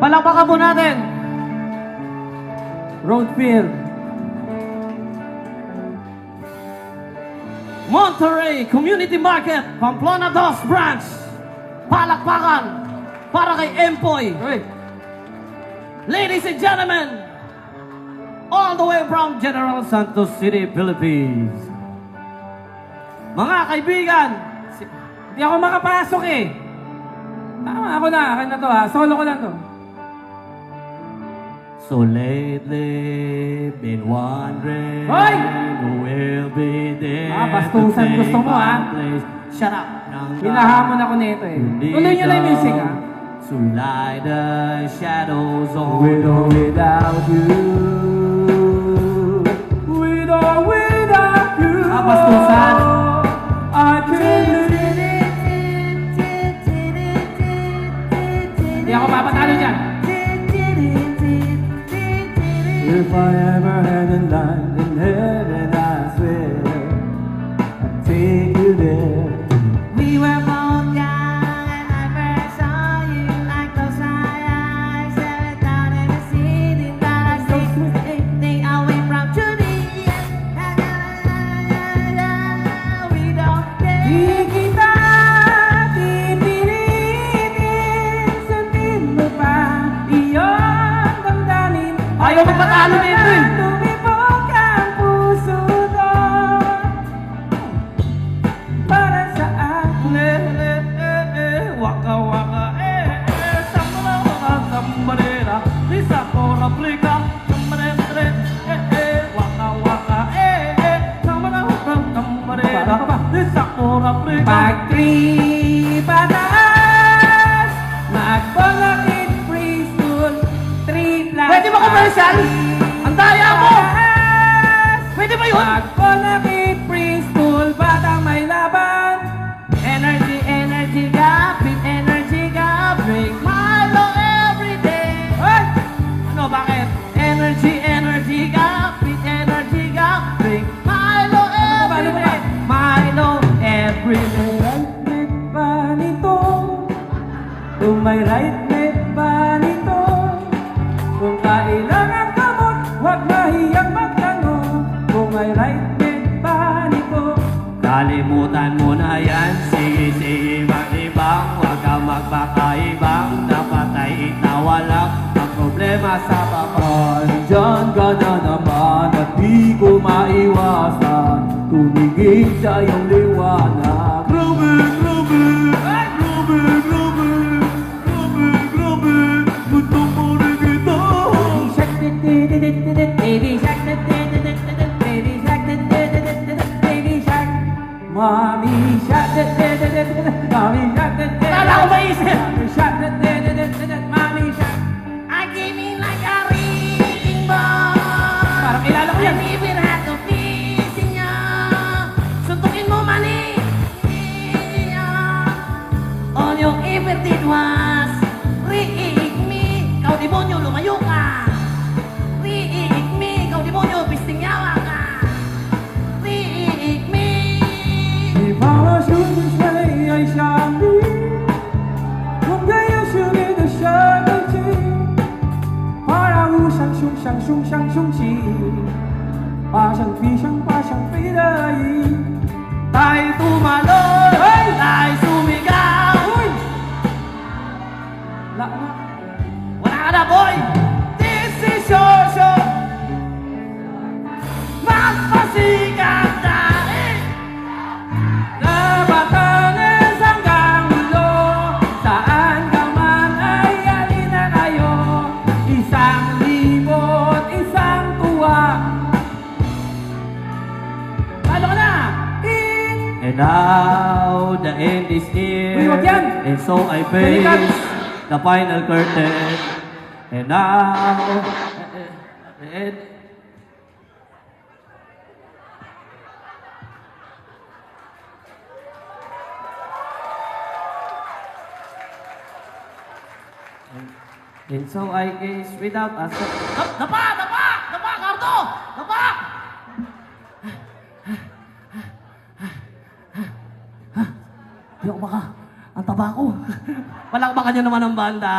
Palakpakan po natin. Roadfield. Monterey Community Market, Pamplona 2 Branch. Palakpakan para kay Empoy. Ladies and gentlemen, all the way from General Santos City, Philippines. Mga kaibigan, hindi ako makapasok eh. Ako na, akin na to ha. Solo ko lang to. So lately, been wondering Hoy! who will be there. Bastusan gusto mo ha. Shut up. Pinahamon ako nito eh. Tuloy nyo lang yung music ha. To light the shadows on With or without you. With or without you. Bastusan. I can't live. Hindi ako papatalo dyan. If I ever had a land in heaven, I swear I'd take you there. We were both young and I first saw you like those eyes staring down in the city that I see. They away from Judy. We don't care. Di kita pipilitin, sundin mo pa iyong damdamin. Ayaw magpatalo nito eh. Tumibok ang puso ko para sa akin. Waka waka samara waka sambarera Lisa Cora Plica sambarera waka waka samara waka sambarera Lisa Cora Plica. Pag 3 pataas, mag-Bonakit Preschool, 3 plus. Pwede ba commercial? Ang daya mo! Pwede ba yun? Mag-Bonakit Preschool, batang may laban. Energy, energy, gapit, energy, gapit. Milo every day. Hoy! Ano, bakit? Energy, energy, gapit, energy, gapit. Milo every day. Milo every day. Right neck ba nito? Kung may right neck ba nito? Kung kailangan gamot, huwag mahiyang magtanong. Kung may right neck ba nito? Kalimutan mo na yan. Sige, sige, ibang huwag ka magpakaibang. Dapat ay itawa lang ang problema sa baba. Andyan ka na naman at di ko maiwasan tumigil sa iyong liwanag. Grabe, grabe, grabe, grabe, grabe, grabe, gusto mo rin ito. Baby shark, baby shark, baby shark, mommy shark, mommy shark, Wala akong maisip. mommy shark, mommy shark. I came in like a wrecking ball. Parang kilala ko yan. And if it had to pleasing ya, suntukin mo mali. All you ever did was riig me. Kau demonyo, lumayo ka. Riig me. Kau demonyo, pisting yawa ka. Riig me. If I was you to say I shall be, kung gayon sulit na siya ng para usang sung sang sung sang sung si, pa siyang pi siyang pa siyang pilay. Tayo tumalon, Hey! tayo sumigaw. Uy! Wala ka na, boy! This is your show! Magpasikat tayo! Nabatanes hanggang ulo, saan ka man ay alin na kayo. 1,000 isang tuwa. Talo ka na! And now the end is near, Uy, wag yan! and so I Balikan! face the final curtain. And now the end. And so I guess without us. Dapa! Dapa! Dapa, Cardo! Dapa! Di ako baka. Ang taba ko. Palakpakan nyo naman ang banda.